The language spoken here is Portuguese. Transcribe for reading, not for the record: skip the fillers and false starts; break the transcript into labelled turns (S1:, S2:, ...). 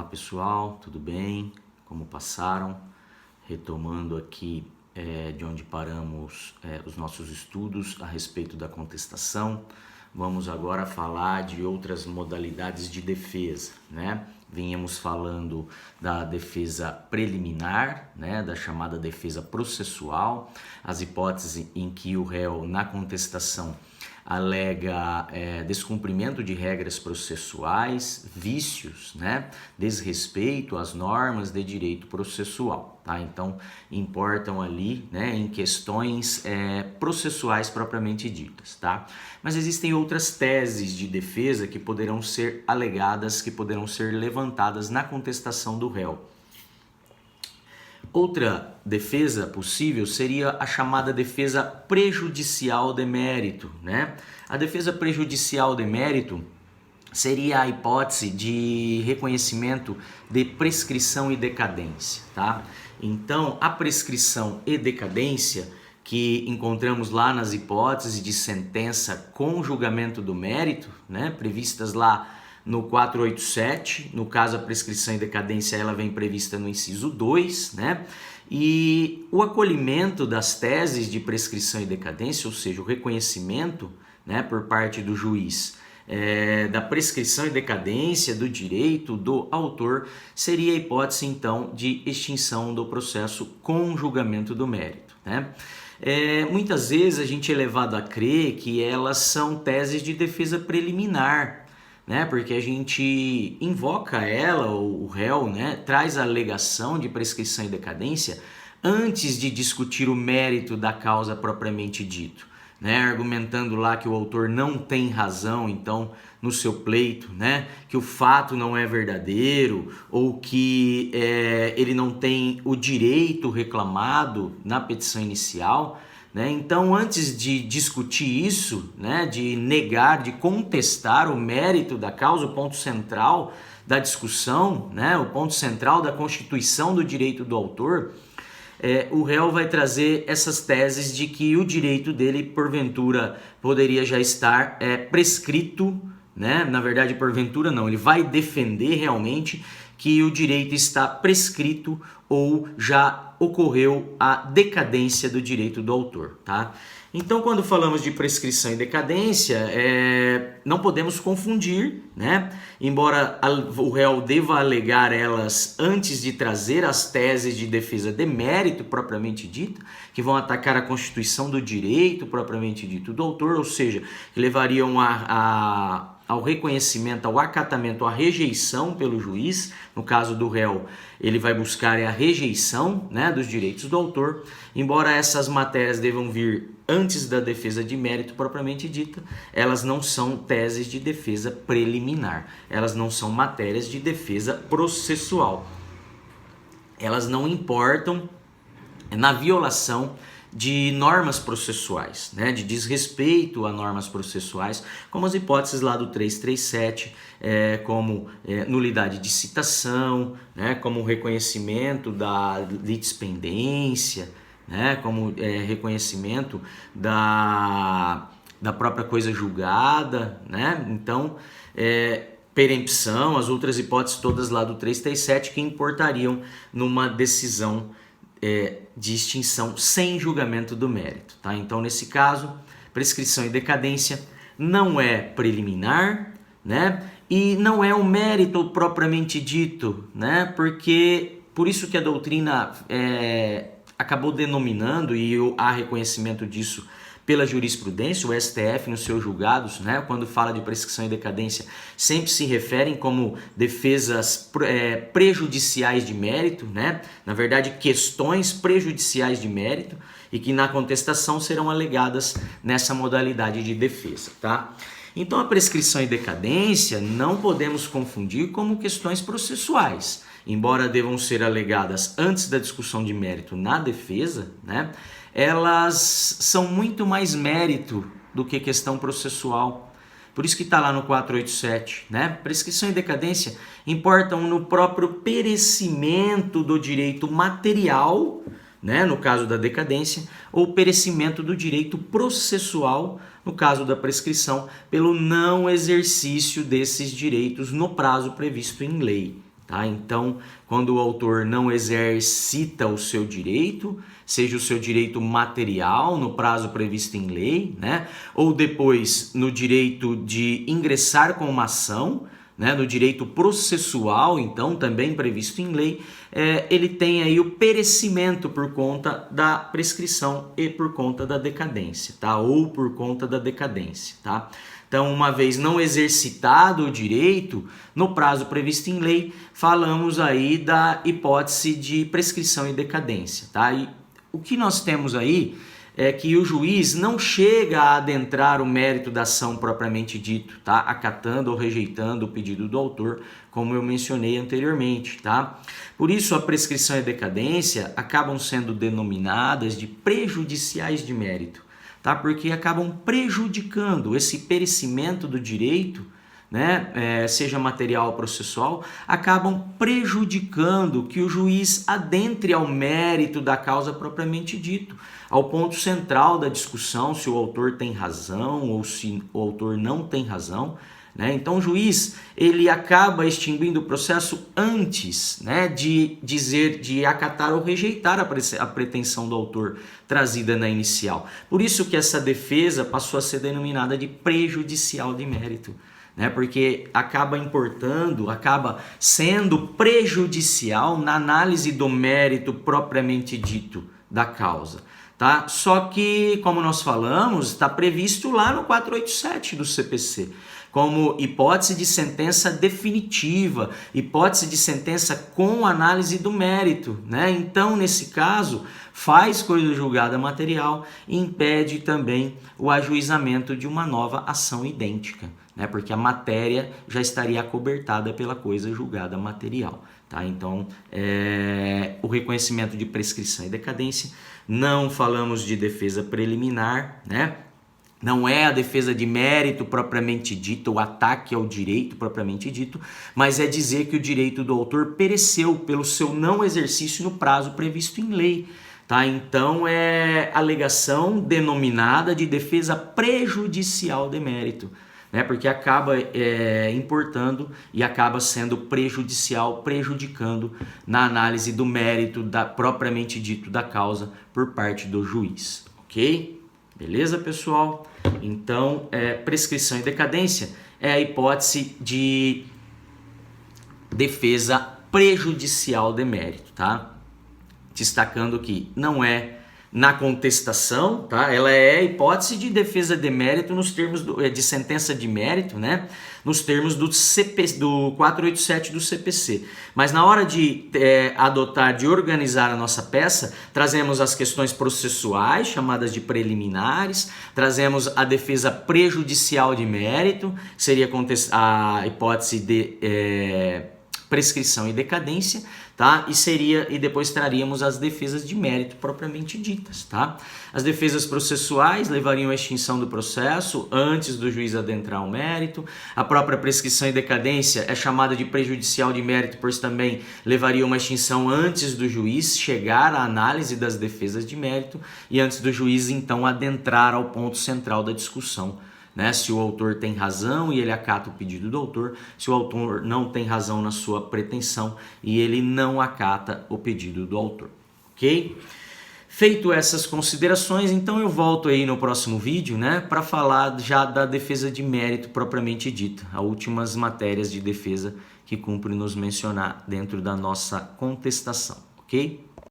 S1: Olá pessoal, tudo bem? Como passaram? Retomando aqui de onde paramos os nossos estudos a respeito da contestação, vamos agora falar de outras modalidades de defesa, né? Vínhamos falando da defesa preliminar, né? Da chamada defesa processual, as hipóteses em que o réu na contestação alega descumprimento de regras processuais, vícios, né? Desrespeito às normas de direito processual, tá? Então, importam ali, né, em questões processuais propriamente ditas, tá? Mas existem outras teses de defesa que poderão ser alegadas, que poderão ser levantadas na contestação do réu. Outra defesa possível seria a chamada defesa prejudicial de mérito, né? A defesa prejudicial de mérito seria a hipótese de reconhecimento de prescrição e decadência, tá? Então, a prescrição e decadência que encontramos lá nas hipóteses de sentença com julgamento do mérito, né, previstas lá no 487, no caso a prescrição e decadência ela vem prevista no inciso 2, né? E o acolhimento das teses de prescrição e decadência, ou seja, o reconhecimento, né, por parte do juiz da prescrição e decadência do direito do autor, seria a hipótese então de extinção do processo com julgamento do mérito, né? Muitas vezes a gente é levado a crer que elas são teses de defesa preliminar, né? Porque a gente invoca ela, o réu, né? Traz a alegação de prescrição e decadência antes de discutir o mérito da causa propriamente dito, né? Argumentando lá que o autor não tem razão, então, no seu pleito, né? Que o fato não é verdadeiro ou que ele não tem o direito reclamado na petição inicial, né? Então, antes de discutir isso, né, de negar, de contestar o mérito da causa, o ponto central da discussão, né, o ponto central da constituição do direito do autor, o réu vai trazer essas teses de que o direito dele, porventura, poderia já estar prescrito, né? Na verdade, porventura não, ele vai defender realmente que o direito está prescrito ou já ocorreu a decadência do direito do autor, tá? Então, quando falamos de prescrição e decadência, não podemos confundir, né? Embora o réu deva alegar elas antes de trazer as teses de defesa de mérito propriamente dita, que vão atacar a constituição do direito propriamente dito do autor, ou seja, que levariam ao reconhecimento, ao acatamento, à rejeição pelo juiz. No caso do réu, ele vai buscar a rejeição, né, dos direitos do autor. Embora essas matérias devam vir antes da defesa de mérito propriamente dita, elas não são teses de defesa preliminar, elas não são matérias de defesa processual. Elas não importam na violação de normas processuais, né, de desrespeito a normas processuais, como as hipóteses lá do 337, como nulidade de citação, né, como reconhecimento da litispendência, né, como reconhecimento da própria coisa julgada, né? Então, perempção, as outras hipóteses todas lá do 337 que importariam numa decisão de extinção sem julgamento do mérito, tá? Então, nesse caso, prescrição e decadência não é preliminar, né? E não é um mérito propriamente dito, né? Porque por isso que a doutrina acabou denominando, e há reconhecimento disso pela jurisprudência, o STF nos seus julgados, né, quando fala de prescrição e decadência, sempre se referem como defesas prejudiciais de mérito, né? Na verdade, questões prejudiciais de mérito, e que na contestação serão alegadas nessa modalidade de defesa, tá? Então, a prescrição e decadência não podemos confundir como questões processuais, embora devam ser alegadas antes da discussão de mérito na defesa, né? Elas são muito mais mérito do que questão processual. Por isso que está lá no 487, né? Prescrição e decadência importam no próprio perecimento do direito material, né? No caso da decadência, ou perecimento do direito processual, no caso da prescrição, pelo não exercício desses direitos no prazo previsto em lei. Tá? Então, quando o autor não exercita o seu direito, seja o seu direito material no prazo previsto em lei, né? Ou depois no direito de ingressar com uma ação, né? No direito processual, então também previsto em lei, ele tem aí o perecimento por conta da prescrição e por conta da decadência, tá? Ou por conta da decadência, tá? Então, uma vez não exercitado o direito, no prazo previsto em lei, falamos aí da hipótese de prescrição e decadência, tá? E o que nós temos aí é que o juiz não chega a adentrar o mérito da ação propriamente dito, tá? Acatando ou rejeitando o pedido do autor, como eu mencionei anteriormente, tá? Por isso, a prescrição e a decadência acabam sendo denominadas de prejudiciais de mérito, tá? Porque acabam prejudicando esse perecimento do direito, né? Seja material ou processual, acabam prejudicando que o juiz adentre ao mérito da causa propriamente dito, ao ponto central da discussão, se o autor tem razão ou se o autor não tem razão, né? Então o juiz ele acaba extinguindo o processo antes, né, de dizer, de acatar ou rejeitar a pretensão do autor trazida na inicial. Por isso que essa defesa passou a ser denominada de prejudicial de mérito, né? Porque acaba importando, acaba sendo prejudicial na análise do mérito propriamente dito da causa, tá? Só que, como nós falamos, está previsto lá no 487 do CPC, como hipótese de sentença definitiva, hipótese de sentença com análise do mérito, né? Então, nesse caso, faz coisa julgada material e impede também o ajuizamento de uma nova ação idêntica, né? Porque a matéria já estaria acobertada pela coisa julgada material, tá? Então, o reconhecimento de prescrição e decadência, não falamos de defesa preliminar, né? Não é a defesa de mérito propriamente dita, o ataque ao direito propriamente dito, mas é dizer que o direito do autor pereceu pelo seu não exercício no prazo previsto em lei, tá? Então é alegação denominada de defesa prejudicial de mérito, né? Porque acaba importando e acaba sendo prejudicial, prejudicando na análise do mérito propriamente dito da causa por parte do juiz, ok? Beleza, pessoal? Então, prescrição e decadência é a hipótese de defesa prejudicial de mérito, tá? Destacando que não é na contestação, tá? Ela é a hipótese de defesa de mérito nos termos de sentença de mérito, né? Nos termos do 487 do CPC. Mas na hora de adotar, de organizar a nossa peça, trazemos as questões processuais, chamadas de preliminares, trazemos a defesa prejudicial de mérito, que seria a hipótese de prescrição e decadência, tá? E depois traríamos as defesas de mérito propriamente ditas, tá? As defesas processuais levariam à extinção do processo antes do juiz adentrar o mérito. A própria prescrição e decadência é chamada de prejudicial de mérito, pois também levaria a uma extinção antes do juiz chegar à análise das defesas de mérito e antes do juiz então adentrar ao ponto central da discussão, né? Se o autor tem razão e ele acata o pedido do autor, se o autor não tem razão na sua pretensão e ele não acata o pedido do autor, ok? Feito essas considerações, então eu volto aí no próximo vídeo, né, para falar já da defesa de mérito propriamente dita, as últimas matérias de defesa que cumpre nos mencionar dentro da nossa contestação, ok?